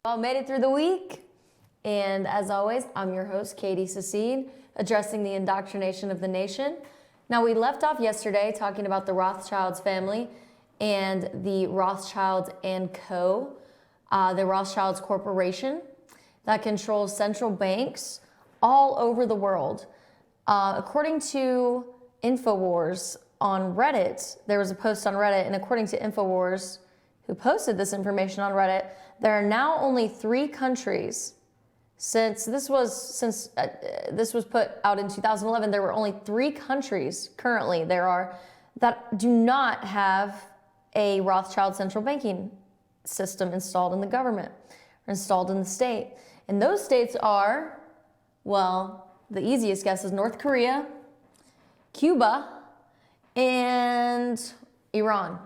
All made it through the week, and as always, I'm your host, Katie Sassine, addressing the indoctrination of the nation. Now, we left off yesterday talking about the Rothschilds family and the Rothschild & Co., the Rothschilds Corporation that controls central banks all over the world. According to InfoWars on Reddit, there was a post on Reddit, and according to InfoWars, who posted this information on Reddit, there are now only 3 countries. Since this was put out in 2011, there were only 3 countries currently that do not have a Rothschild central banking system installed in the government or installed in the state. And those states are, well, the easiest guess is North Korea, Cuba, and Iran.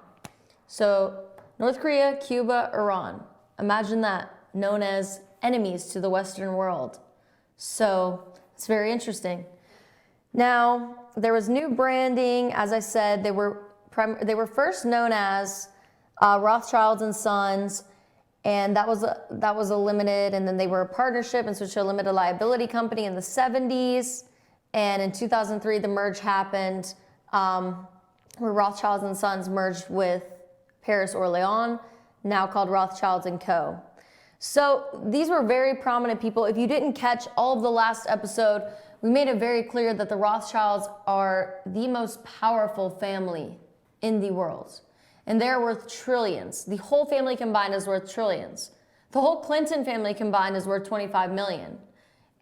So North Korea, Cuba, Iran. Imagine that, known as enemies to the Western world. So it's very interesting. Now, there was new branding. As I said, they were first known as Rothschilds and Sons, and that was a limited, and then they were a partnership and switched to a limited liability company in the 70s. And in 2003, the merge happened, where Rothschilds and Sons merged with Paris Orléans, now called Rothschilds & Co. So these were very prominent people. If you didn't catch all of the last episode, we made it very clear that the Rothschilds are the most powerful family in the world. And they're worth trillions. The whole family combined is worth trillions. The whole Clinton family combined is worth 25 million.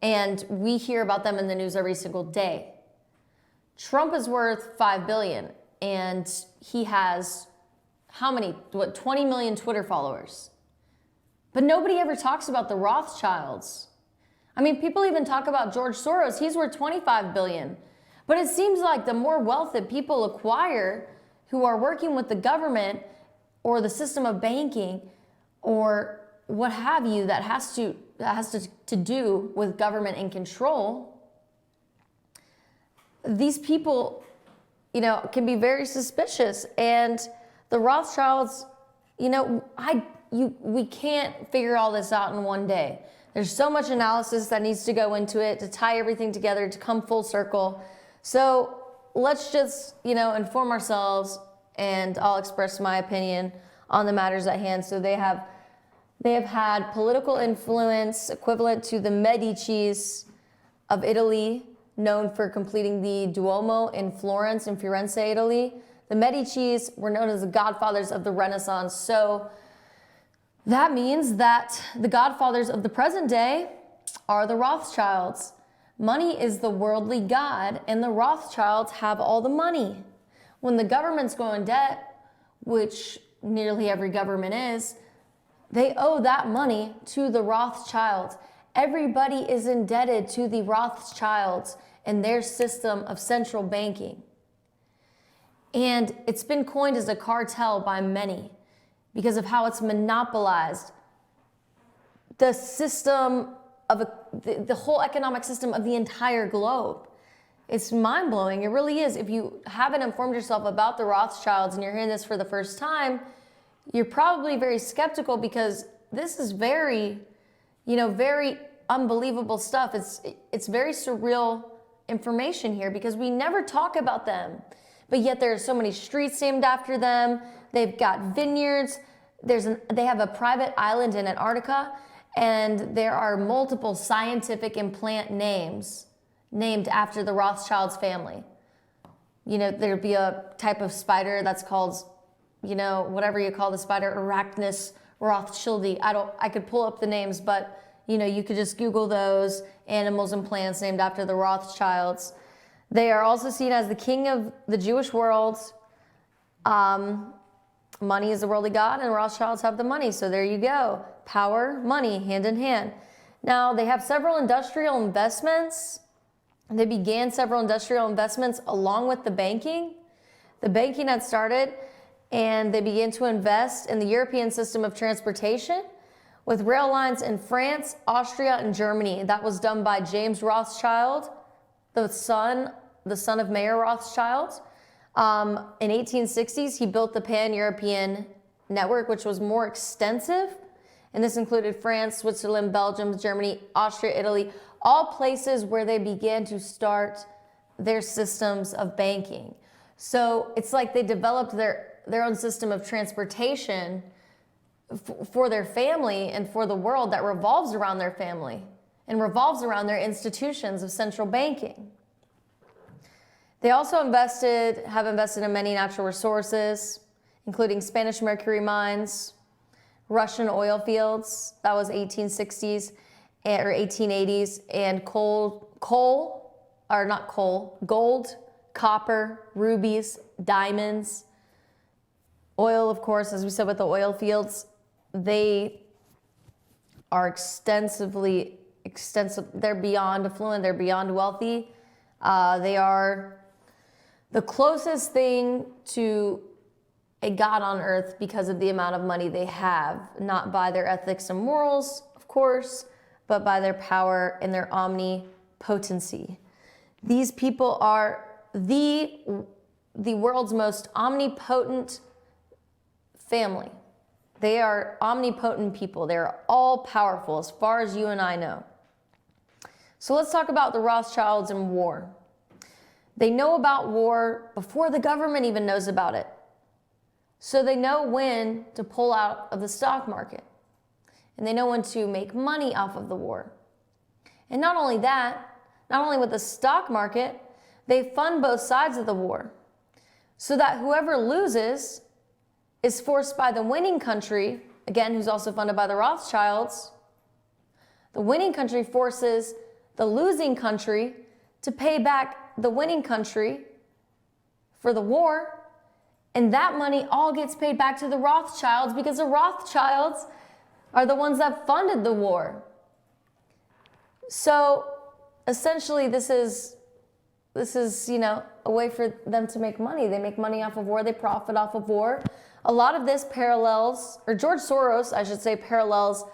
And we hear about them in the news every single day. Trump is worth 5 billion, and he has how many? 20 million Twitter followers. But nobody ever talks about the Rothschilds. I mean, people even talk about George Soros. He's worth 25 billion. But it seems like the more wealth that people acquire who are working with the government or the system of banking or what have you that has to do with government and control, these people, can be very suspicious. And the Rothschilds, we can't figure all this out in one day. There's so much analysis that needs to go into it to tie everything together, to come full circle. So let's just, inform ourselves, and I'll express my opinion on the matters at hand. So they have had political influence equivalent to the Medicis of Italy, known for completing the Duomo in Florence, in Firenze, Italy. The Medicis were known as the godfathers of the Renaissance. So that means that the godfathers of the present day are the Rothschilds. Money is the worldly god, and the Rothschilds have all the money. When the governments go in debt, which nearly every government is, they owe that money to the Rothschilds. Everybody is indebted to the Rothschilds and their system of central banking. And it's been coined as a cartel by many because of how it's monopolized the system of the whole economic system of the entire globe. It's mind-blowing. It really is. If you haven't informed yourself about the Rothschilds and you're hearing this for the first time, you're probably very skeptical because this is very, very unbelievable stuff. It's very surreal information here because we never talk about them. But yet there are so many streets named after them. They've got vineyards. They have a private island in Antarctica, and there are multiple scientific and plant names named after the Rothschilds family. There'd be a type of spider that's called, whatever you call the spider, Arachnus rothschildi. I could pull up the names, but you could just Google those animals and plants named after the Rothschilds. They are also seen as the king of the Jewish world. Money is the worldly god, and Rothschilds have the money. So there you go. Power, money, hand in hand. Now, they have several industrial investments. They began several industrial investments along with the banking. The banking had started, and they began to invest in the European system of transportation with rail lines in France, Austria, and Germany. That was done by James Rothschild, the son of Mayer Rothschild. In 1860s, he built the Pan-European network, which was more extensive And this included France, Switzerland, Belgium, Germany, Austria, Italy, all places where they began to start their systems of banking. So it's like they developed their own system of transportation for their family and for the world that revolves around their family and revolves around their institutions of central banking. They also have invested in many natural resources, including Spanish mercury mines, Russian oil fields, that was 1860s or 1880s, and gold, copper, rubies, diamonds, oil, of course, as we said with the oil fields. They are extensive. They're beyond affluent. They're beyond wealthy. They are the closest thing to a God on earth because of the amount of money they have, not by their ethics and morals, of course, but by their power and their omnipotency. These people are the world's most omnipotent family. They are omnipotent people. They're all powerful as far as you and I know. So let's talk about the Rothschilds and war. They know about war before the government even knows about it. So they know when to pull out of the stock market. And they know when to make money off of the war. And not only that, not only with the stock market, they fund both sides of the war. So that whoever loses is forced by the winning country, again, who's also funded by the Rothschilds, the winning country forces the losing country to pay back the winning country for the war, and that money all gets paid back to the Rothschilds because the Rothschilds are the ones that funded the war. So essentially this is a way for them to make money. They make money off of war, they profit off of war. A lot of this parallels, or George Soros, I should say, parallels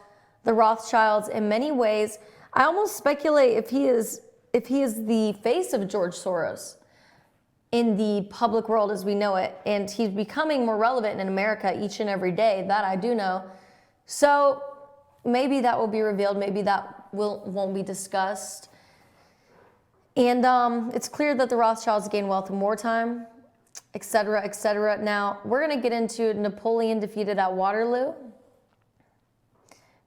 the Rothschilds in many ways. I almost speculate if he is the face of George Soros in the public world as we know it, and he's becoming more relevant in America each and every day, that I do know. So maybe that will be revealed, maybe that won't be discussed. And it's clear that the Rothschilds gained wealth in wartime, etc., etc. Now, we're going to get into Napoleon defeated at Waterloo,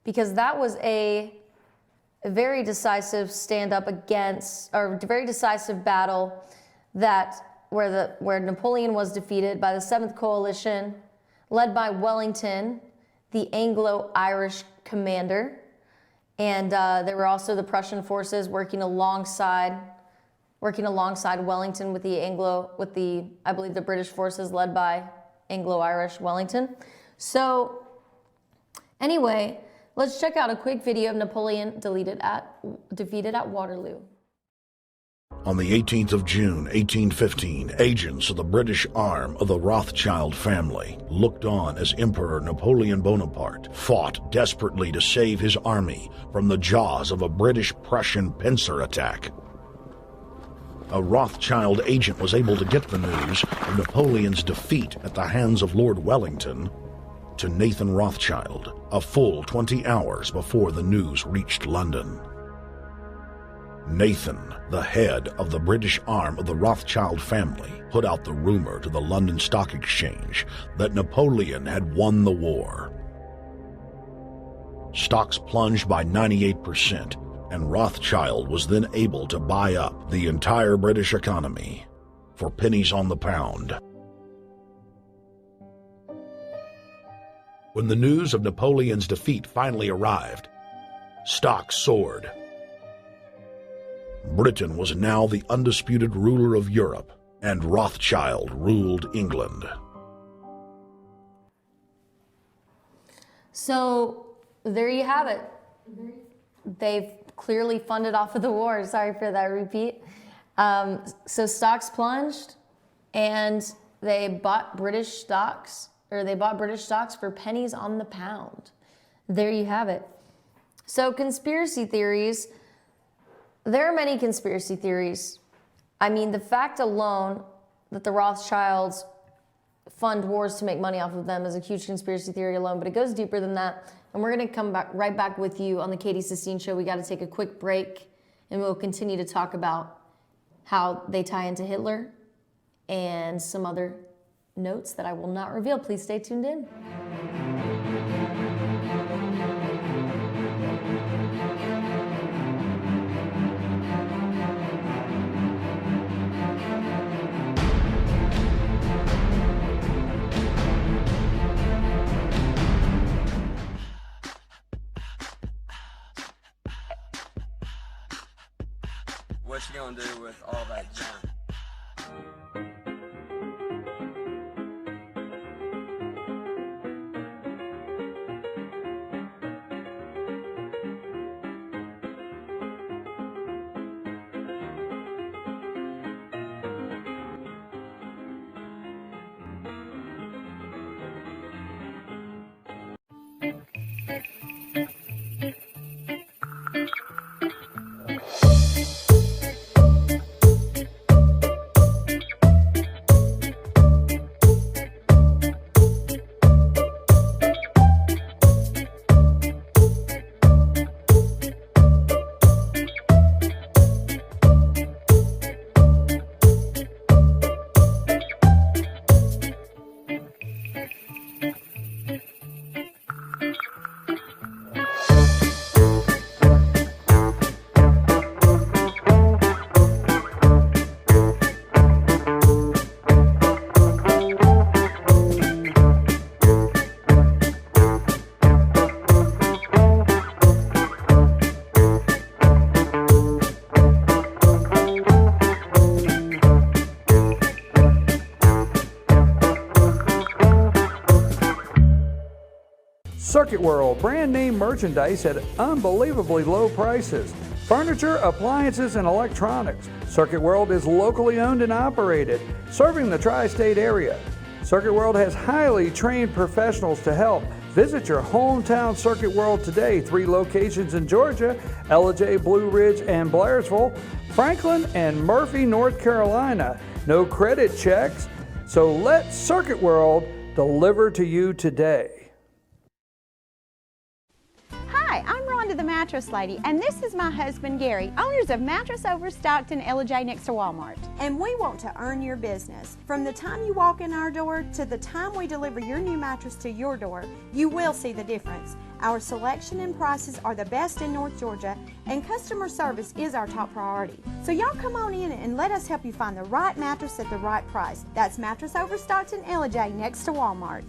because that was a very decisive stand-up against, or very decisive battle where Napoleon was defeated by the 7th Coalition, led by Wellington, the Anglo-Irish commander. And there were also the Prussian forces working alongside Wellington with I believe the British forces led by Anglo-Irish Wellington. So anyway, let's check out a quick video of Napoleon defeated at Waterloo. On the 18th of June, 1815, agents of the British arm of the Rothschild family looked on as Emperor Napoleon Bonaparte fought desperately to save his army from the jaws of a British-Prussian pincer attack. A Rothschild agent was able to get the news of Napoleon's defeat at the hands of Lord Wellington to Nathan Rothschild a full 20 hours before the news reached London. Nathan, the head of the British arm of the Rothschild family, put out the rumor to the London Stock Exchange that Napoleon had won the war. Stocks plunged by 98%, and Rothschild was then able to buy up the entire British economy for pennies on the pound. When the news of Napoleon's defeat finally arrived, stocks soared. Britain was now the undisputed ruler of Europe, and Rothschild ruled England. So there you have it. They've clearly funded off of the war. Sorry for that repeat. So stocks plunged, and they bought British stocks for pennies on the pound. There you have it. So conspiracy theories. There are many conspiracy theories. I mean, the fact alone that the Rothschilds fund wars to make money off of them is a huge conspiracy theory alone, but it goes deeper than that. And we're going to come back right back with you on the Katie Sistine Show. We got to take a quick break, and we'll continue to talk about how they tie into Hitler and some other notes that I will not reveal. Please stay tuned in. What you gonna do with all that junk? Circuit World, brand name merchandise at unbelievably low prices. Furniture, appliances, and electronics. Circuit World is locally owned and operated, serving the tri-state area. Circuit World has highly trained professionals to help. Visit your hometown Circuit World today. 3 locations in Georgia, Ellijay, Blue Ridge, and Blairsville, Franklin, and Murphy, North Carolina. No credit checks, so let Circuit World deliver to you today. Hi, I'm Rhonda the Mattress Lady, and this is my husband Gary, owners of Mattress Overstocked in Ellijay next to Walmart. And we want to earn your business. From the time you walk in our door to the time we deliver your new mattress to your door, you will see the difference. Our selection and prices are the best in North Georgia, and customer service is our top priority. So y'all come on in and let us help you find the right mattress at the right price. That's Mattress Overstocked in Ellijay next to Walmart.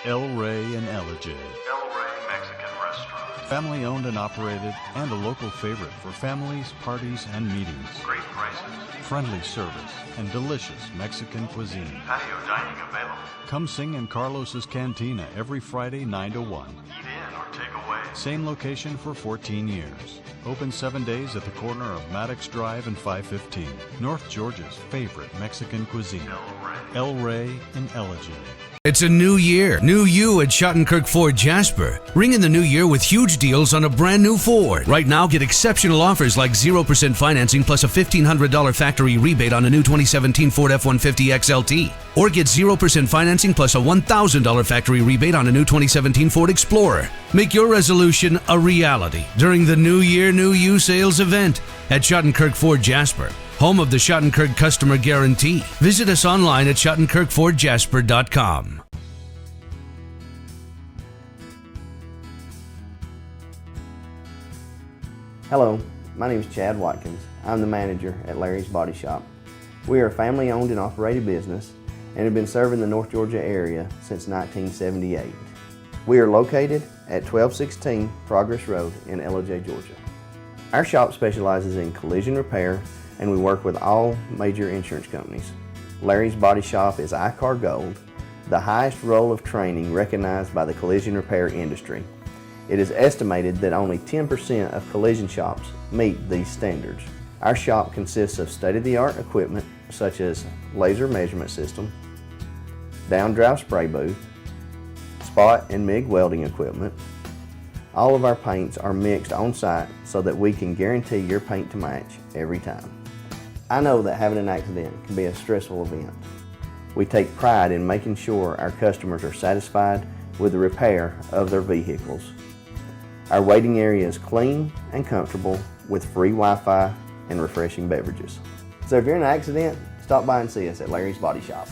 El Rey in Ellijay. El Rey Mexican Restaurant. Family owned and operated, and a local favorite for families, parties, and meetings. Great prices. Friendly service and delicious Mexican cuisine. Patio dining available. Come sing in Carlos's Cantina every Friday 9 to 1. Eat in or take away. Same location for 14 years. Open 7 days at the corner of Maddox Drive and 515. North Georgia's favorite Mexican cuisine. El Rey in Ellijay. It's a new year. New you at Schottenkirk Ford Jasper. Ring in the new year with huge deals on a brand new Ford. Right now, get exceptional offers like 0% financing plus a $1,500 factory rebate on a new 2017 Ford F-150 XLT. Or get 0% financing plus a $1,000 factory rebate on a new 2017 Ford Explorer. Make your resolution a reality during the New Year, New You sales event at Schottenkirk Ford Jasper, home of the Schottenkirk Customer Guarantee. Visit us online at SchottenkirkFordJasper.com. Hello, my name is Chad Watkins. I'm the manager at Larry's Body Shop. We are a family-owned and operated business and have been serving the North Georgia area since 1978. We are located at 1216 Progress Road in Ellijay, Georgia. Our shop specializes in collision repair, and we work with all major insurance companies. Larry's Body Shop is ICAR Gold, the highest role of training recognized by the collision repair industry. It is estimated that only 10% of collision shops meet these standards. Our shop consists of state-of-the-art equipment such as laser measurement system, down-drive spray booth, spot and MIG welding equipment. All of our paints are mixed on site so that we can guarantee your paint to match every time. I know that having an accident can be a stressful event. We take pride in making sure our customers are satisfied with the repair of their vehicles. Our waiting area is clean and comfortable with free Wi-Fi and refreshing beverages. So if you're in an accident, stop by and see us at Larry's Body Shop.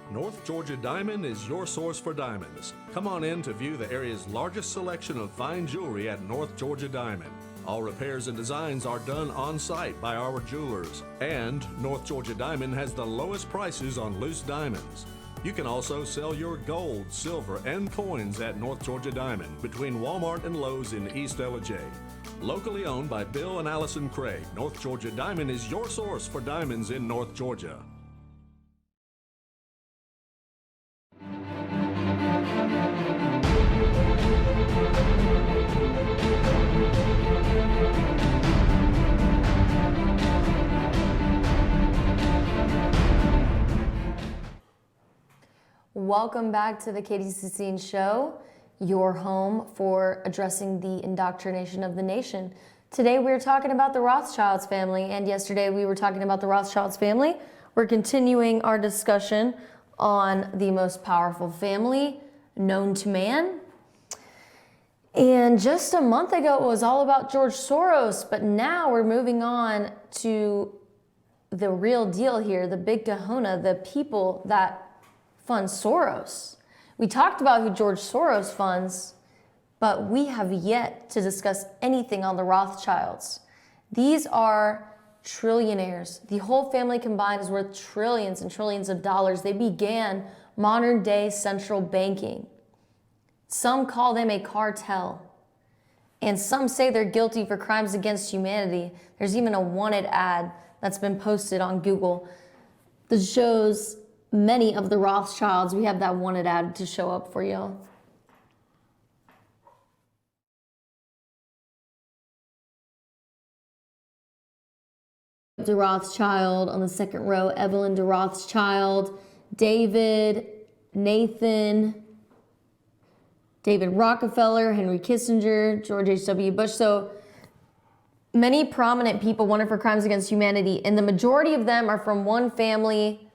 North Georgia Diamond is your source for diamonds. Come on in to view the area's largest selection of fine jewelry at North Georgia Diamond. All repairs and designs are done on site by our jewelers. And North Georgia Diamond has the lowest prices on loose diamonds. You can also sell your gold, silver, and coins at North Georgia Diamond between Walmart and Lowe's in East Ellijay. Locally owned by Bill and Allison Craig, North Georgia Diamond is your source for diamonds in North Georgia. Welcome back to the Katie Sassine Show, your home for addressing the indoctrination of the nation. Today we're talking about the Rothschilds family, and yesterday we were talking about the Rothschilds family. We're continuing our discussion on the most powerful family known to man. And just a month ago it was all about George Soros, but now we're moving on to the real deal here, the big kahuna, the people that fund Soros. We talked about who George Soros funds, but we have yet to discuss anything on the Rothschilds. These are trillionaires. The whole family combined is worth trillions and trillions of dollars. They began modern day central banking. Some call them a cartel, and some say they're guilty for crimes against humanity. There's even a wanted ad that's been posted on Google that shows many of the Rothschilds. We have that wanted ad to show up for you. De Rothschild on the second row, Evelyn de Rothschild, David, Nathan, David Rockefeller, Henry Kissinger, George H.W. Bush. So many prominent people wanted for crimes against humanity, and the majority of them are from one family.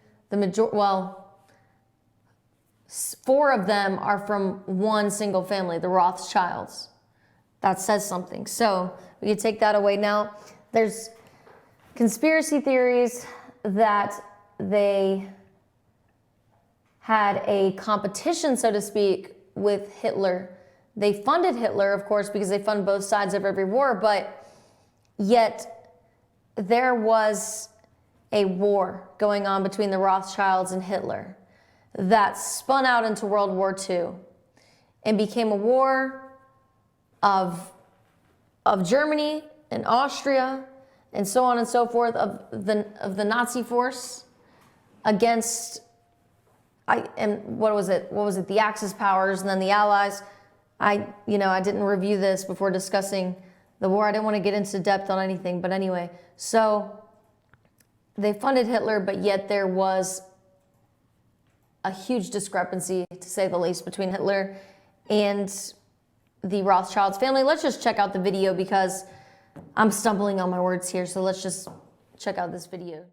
Four of them are from one single family, the Rothschilds. That says something. So we can take that away. Now, there's conspiracy theories that they had a competition, so to speak, with Hitler. They funded Hitler, of course, because they fund both sides of every war, but yet there was a war going on between the Rothschilds and Hitler that spun out into World War II and became a war of Germany and Austria and so on and so forth, of the Nazi force against what was it? The Axis powers and then the Allies. I didn't review this before discussing the war. I didn't want to get into depth on anything, but anyway, so they funded Hitler, but yet there was a huge discrepancy, to say the least, between Hitler and the Rothschilds family. Let's just check out the video because I'm stumbling on my words here, so let's just check out this video.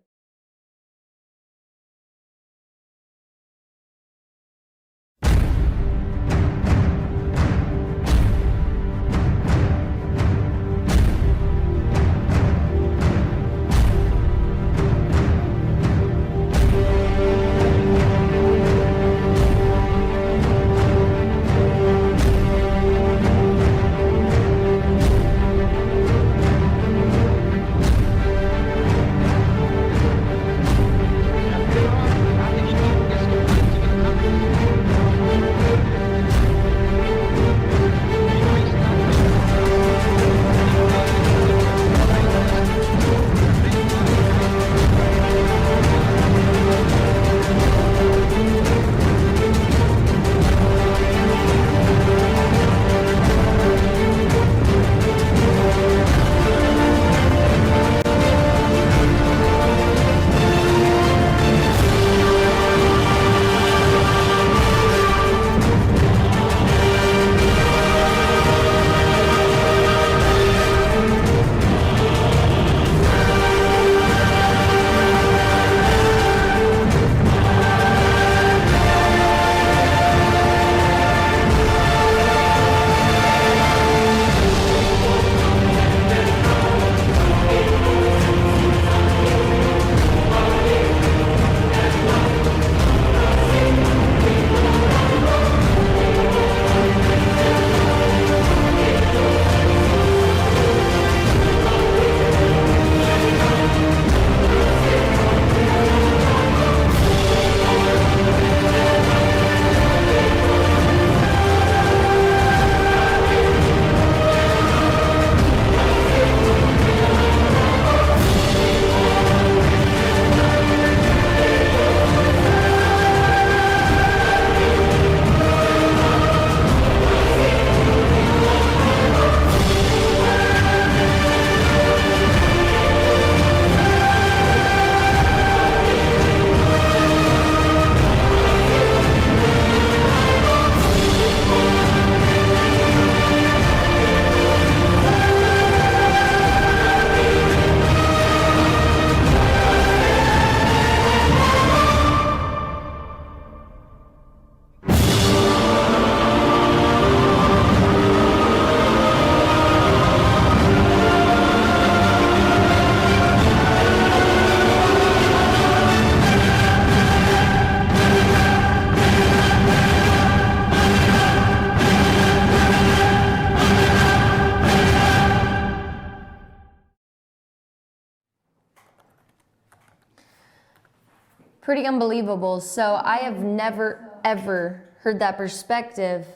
Pretty unbelievable. So I have never, ever heard that perspective.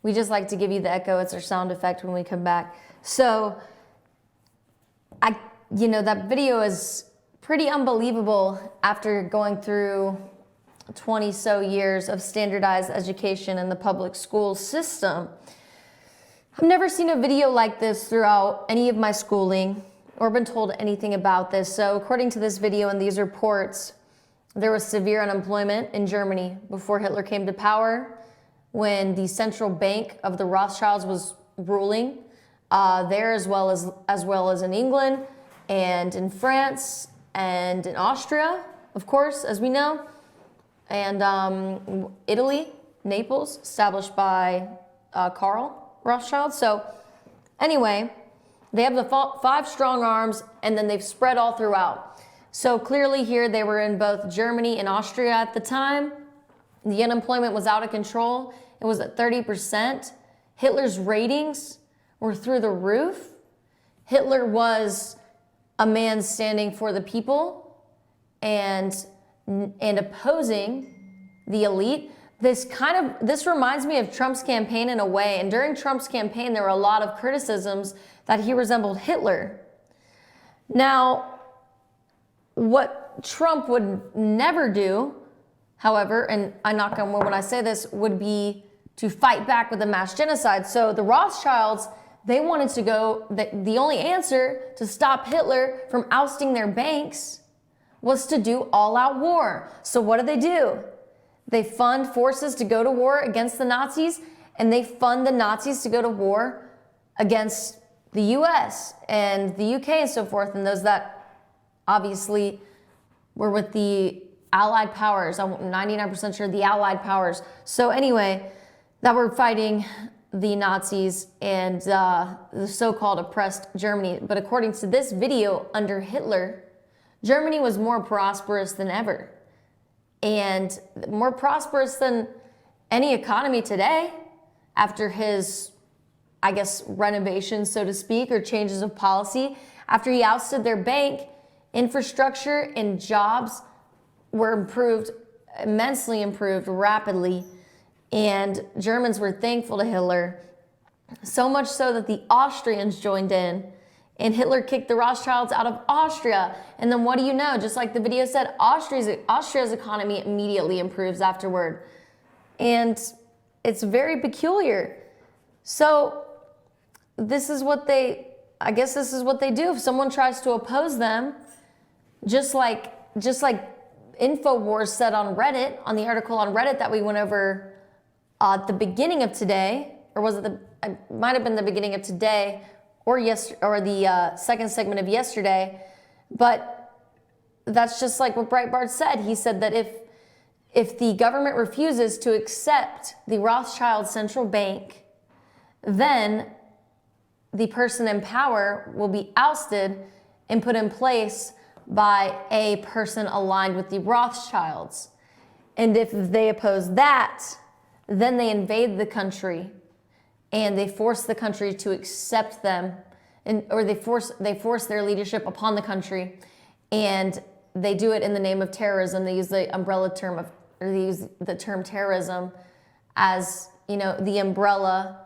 We just like to give you the echo. It's our sound effect when we come back. So that video is pretty unbelievable after going through 20 so years of standardized education in the public school system. I've never seen a video like this throughout any of my schooling or been told anything about this. So according to this video and these reports, there was severe unemployment in Germany before Hitler came to power, when the central bank of the Rothschilds was ruling there, as well as in England and in France and in Austria, of course, as we know, and Italy, Naples, established by Karl Rothschild. So anyway, they have the 5 strong arms, and then they've spread all throughout. So clearly here they were in both Germany and Austria at the time. The unemployment was out of control. It was at 30%. Hitler's ratings were through the roof. Hitler was a man standing for the people and opposing the elite. This reminds me of Trump's campaign in a way. And during Trump's campaign, there were a lot of criticisms that he resembled Hitler. Now, what Trump would never do, however, and I knock on wood when I say this, would be to fight back with a mass genocide. So the Rothschilds, they wanted to go, the only answer to stop Hitler from ousting their banks was to do all-out war. So what do? They fund forces to go to war against the Nazis, and they fund the Nazis to go to war against the US and the UK and so forth, and those that obviously were with the Allied powers. I'm 99% sure the Allied powers. So anyway, that were fighting the Nazis and the so-called oppressed Germany. But according to this video, under Hitler, Germany was more prosperous than ever, and more prosperous than any economy today after his, I guess, renovations, so to speak, or changes of policy. After he ousted their bank, infrastructure and jobs were improved, immensely improved, rapidly, and Germans were thankful to Hitler, so much so that the Austrians joined in, and Hitler kicked the Rothschilds out of Austria. And then what do you know? Just like the video said, Austria's economy immediately improves afterward. And it's very peculiar. So this is what they do. If someone tries to oppose them, just like InfoWars said on Reddit, on the article on Reddit that we went over at the beginning of today, or was it it might have been the beginning of today, or the second segment of yesterday, but that's just like what Breitbart said. He said that if the government refuses to accept the Rothschild central bank, then the person in power will be ousted and put in place by a person aligned with the Rothschilds. And if they oppose that, then they invade the country and they force the country to accept them, or they force their leadership upon the country, and they do it in the name of terrorism. They use the umbrella term they use the term terrorism as, the umbrella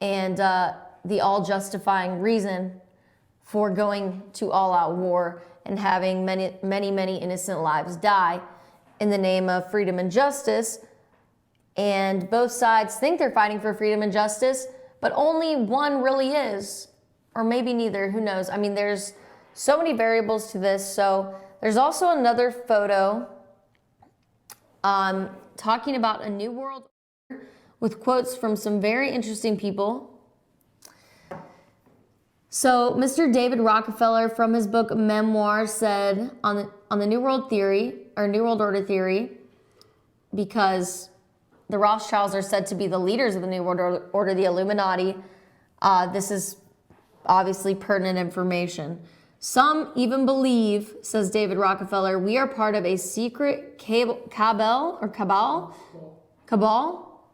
and the all justifying reason for going to all-out war and having many innocent lives die in the name of freedom and justice. And both sides think they're fighting for freedom and justice, but only one really is, or maybe neither, who knows? I mean, there's so many variables to this. So there's also another photo talking about a new world order with quotes from some very interesting people. So Mr. David Rockefeller, from his book Memoir, said on the New World Theory, or New World Order theory, because the Rothschilds are said to be the leaders of the New World Order, the Illuminati. This is obviously pertinent information. Some even believe, says David Rockefeller, we are part of a secret cabal.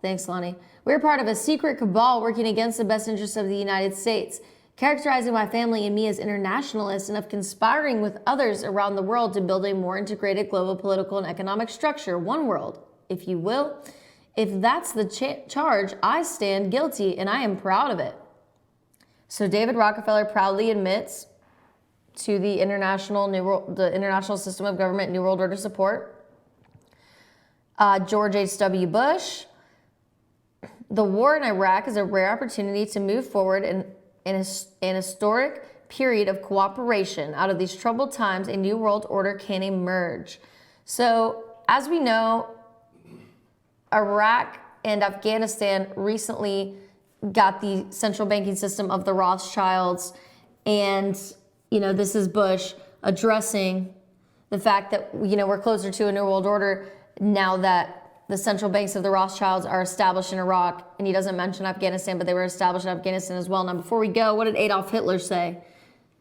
Thanks, Lonnie. We're part of a secret cabal working against the best interests of the United States. characterizing my family and me as internationalists and of conspiring with others around the world to build a more integrated global political and economic structure, one world, if you will. If that's the charge, I stand guilty, and I am proud of it. So David Rockefeller proudly admits to the international system of government New World Order support. George H.W. Bush, the war in Iraq is a rare opportunity to move forward in an historic period of cooperation. Out of these troubled times, a new world order can emerge. So, as we know, Iraq and Afghanistan recently got the central banking system of the Rothschilds, and this is Bush addressing the fact that we're closer to a new world order now that the central banks of the Rothschilds are established in Iraq, and he doesn't mention Afghanistan, but they were established in Afghanistan as well. Now, before we go, what did Adolf Hitler say?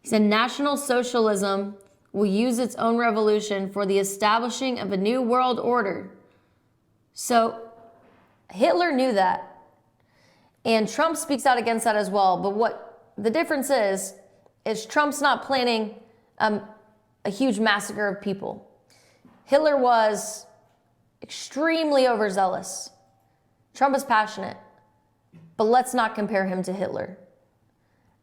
He said, National Socialism will use its own revolution for the establishing of a new world order. So Hitler knew that, and Trump speaks out against that as well. But what the difference is Trump's not planning a huge massacre of people. Hitler was extremely overzealous. Trump is passionate, but let's not compare him to Hitler.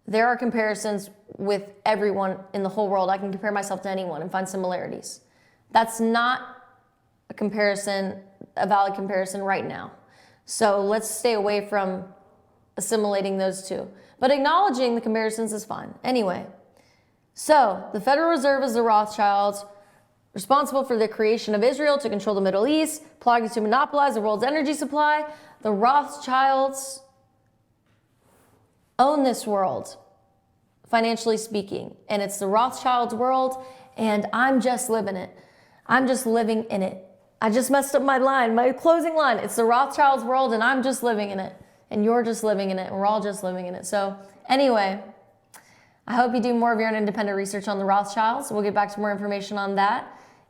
There are comparisons with everyone in the whole world. I can compare myself to anyone and find similarities. That's not a valid comparison right now. So let's stay away from assimilating those two. But acknowledging the comparisons is fine. Anyway, so the Federal Reserve is the Rothschilds, responsible for the creation of Israel to control the Middle East, plotting to monopolize the world's energy supply. The Rothschilds own this world, financially speaking. And it's the Rothschilds world, and I'm just living it. I'm just living in it. I just messed up my closing line. It's the Rothschilds world, and I'm just living in it. And you're just living in it, and we're all just living in it. So anyway, I hope you do more of your own independent research on the Rothschilds. We'll get back to more information on that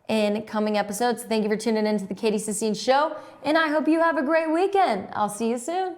in coming episodes. Thank you for tuning in to the Katie Sassine Show, and I hope you have a great weekend. I'll see you soon.